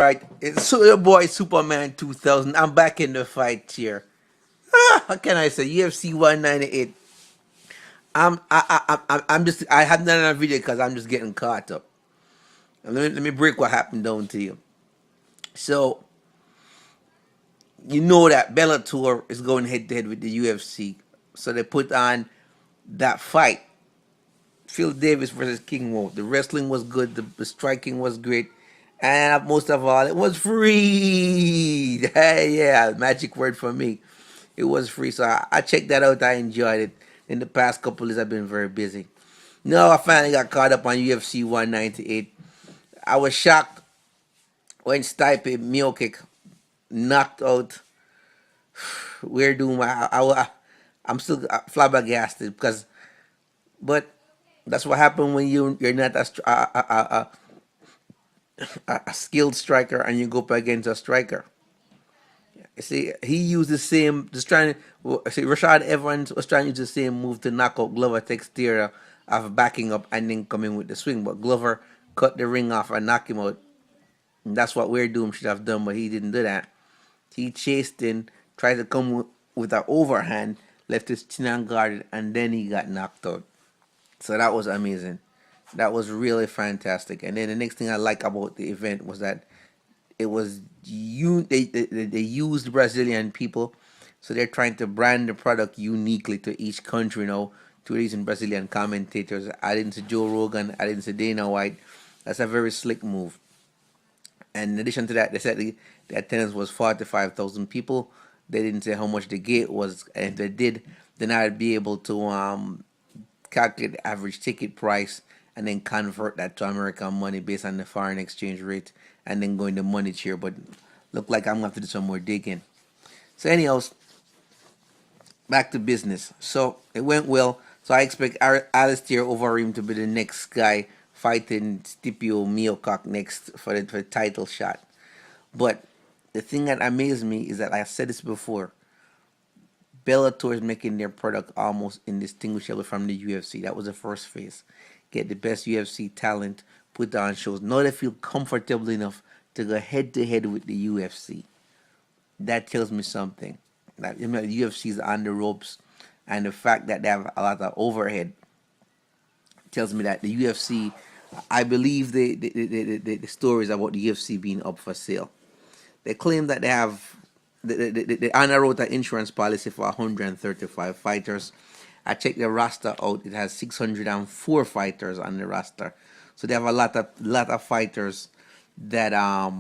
right, it's your boy Superman 2000. I'm back in the fight here. What can I say? UFC 198. I'm just I haven't done another video because I'm just getting caught up. And let me break what happened down to you. So you know that Bellator is going head to head with the UFC. So they put on that fight, Phil Davis versus King Mo. The wrestling was good. The striking was great. And most of all, it was free. Yeah, magic word for me. It was free. So I checked that out. I enjoyed it. In the past couple of days, I've been very busy. No, I finally got caught up on UFC 198. I was shocked when Stipe Miocic knocked out We're doing. I'm still flabbergasted but that's what happened when you're not a skilled striker and you go up against a striker. You see, he used the same. Just trying. See, Rashad Evans was trying to use the same move to knock out Glover Texteria of backing up and then coming with the swing, but Glover cut the ring off and knocked him out. And that's what We're Doom should have done, but he didn't do that. He chased in, tried to come with an overhand, left his chin unguarded, and then he got knocked out. So that was amazing. That was really fantastic. And then the next thing I like about the event was that it was they used Brazilian people, so they're trying to brand the product uniquely to each country now. To using Brazilian commentators, adding to Joe Rogan, adding to Dana White. That's a very slick move. And in addition to that, they said the attendance was 45,000 people. They didn't say how much the gate was, and if they did, then I'd be able to calculate the average ticket price and then convert that to American money based on the foreign exchange rate and then go into money tier. But look like I'm gonna have to do some more digging. So, anyhow, back to business. So it went well. So I expect Alistair Overeem to be the next guy fighting Stipio Miocic next for the title shot. But the thing that amazed me is that I said this before. Bellator is making their product almost indistinguishable from the UFC. That was the first phase. Get the best UFC talent, put on shows. Now they feel comfortable enough to go head to head with the UFC. That tells me something. That the UFC is on the ropes, and the fact that they have a lot of overhead tells me that the UFC. I believe the stories about the UFC being up for sale. They claim that they have the Anna wrote an insurance policy for 135 fighters. I checked the roster out; it has 604 fighters on the roster. So they have a lot of fighters that are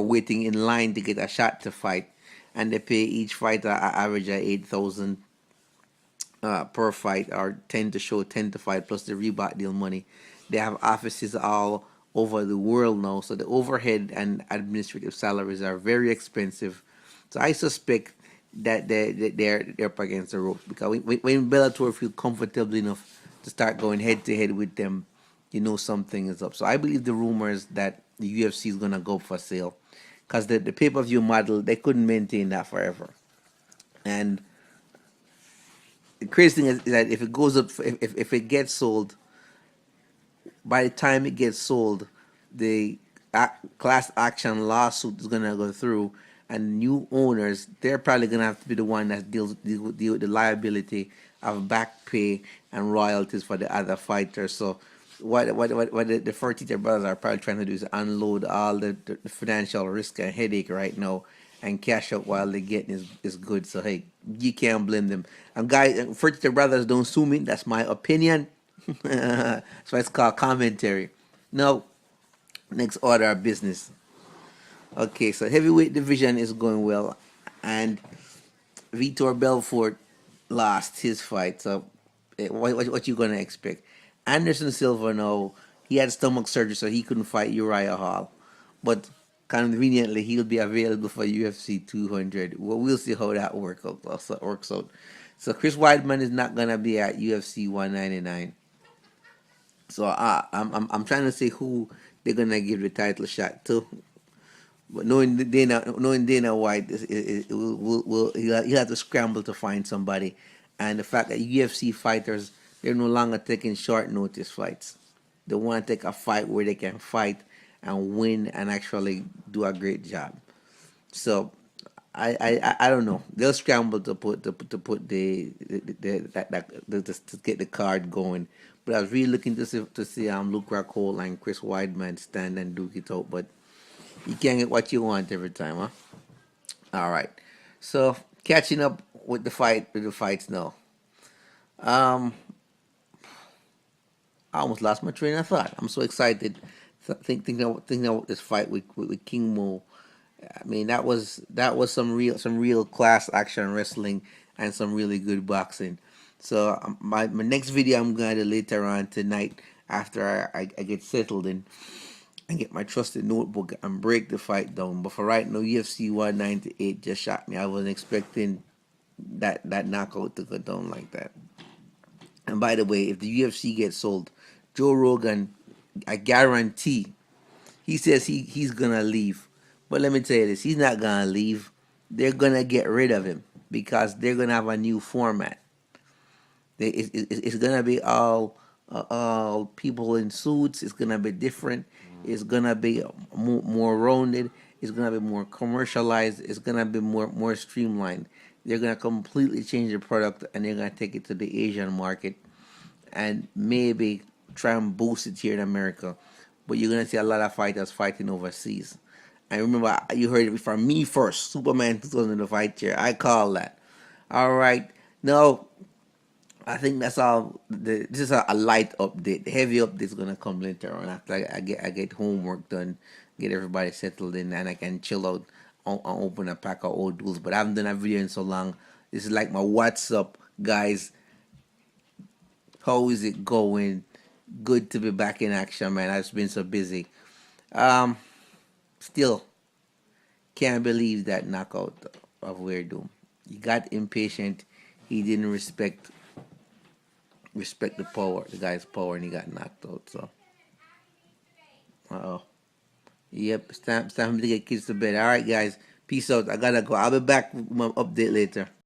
waiting in line to get a shot to fight, and they pay each fighter an average of 8,000 per fight, or 10 to show, 10 to fight, plus the Reebok deal money. They have offices all over the world now, so the overhead and administrative salaries are very expensive. So I suspect that they're up against the ropes because when Bellator feel comfortable enough to start going head to head with them, you know something is up. So I believe the rumors that the UFC is gonna go for sale because the pay per view model they couldn't maintain that forever. And the crazy thing is that if it goes up, if it gets sold, by the time it gets sold, the class action lawsuit is gonna go through, and new owners they're probably gonna have to be the one that deal with the liability of back pay and royalties for the other fighters. So what the Fertitta brothers are probably trying to do is unload all the financial risk and headache right now and cash out while they're getting is good. So hey, you can't blame them. And guys, Fertitta brothers, don't sue me. That's my opinion. That's why it's called commentary. Now, next order of business. Okay, so heavyweight division is going well, and Vitor Belfort lost his fight. So, what you gonna expect? Anderson Silva, no, he had stomach surgery, so he couldn't fight Uriah Hall, but conveniently he'll be available for UFC 200. Well, we'll see how that works out. So Chris Weidman is not gonna be at UFC 199. So I'm trying to say who they're gonna give the title shot to. But knowing Dana White, he'll have to scramble to find somebody, and the fact that UFC fighters they're no longer taking short notice fights. They want to take a fight where they can fight and win and actually do a great job. So I don't know. They'll scramble to put to get the card going. But I was really looking to see Luke Rockhold and Chris Weidman stand and duke it out. But you can't get what you want every time, huh? All right. So catching up with the fights now. Um, I almost lost my train of thought. I'm so excited. Thinking about this fight with King Mo. I mean, that was some real class action wrestling and some really good boxing. So my next video I'm gonna do later on tonight after I get settled in and get my trusted notebook and break the fight down. But for right now, UFC 198 just shocked me. I wasn't expecting that knockout to go down like that. And by the way, if the UFC gets sold, Joe Rogan, I guarantee, he says he's gonna leave. But let me tell you this, he's not gonna leave. They're gonna get rid of him because they're gonna have a new format. It's gonna be all people in suits. It's gonna be different. It's gonna be more rounded. It's gonna be more commercialized. It's gonna be more streamlined. They're gonna completely change the product and they're gonna take it to the Asian market and maybe try and boost it here in America. But you're gonna see a lot of fighters fighting overseas. And remember, you heard it from me first. Superman 2000 the fight chair. I call that. All right. Now I think that's all. This is a light update. The heavy update is gonna come later on after I get homework done, get everybody settled in, and I can chill out and open a pack of old duels. But I haven't done a video in so long. This is like my WhatsApp, guys. How is it going? Good to be back in action, man. I've been so busy. Um, Still can't believe that knockout of Weirdo. He got impatient. He didn't respect the guy's power, and he got knocked out. So, oh, yep, it's time for me to get kids to bed. All right, guys, peace out. I gotta go. I'll be back with my update later.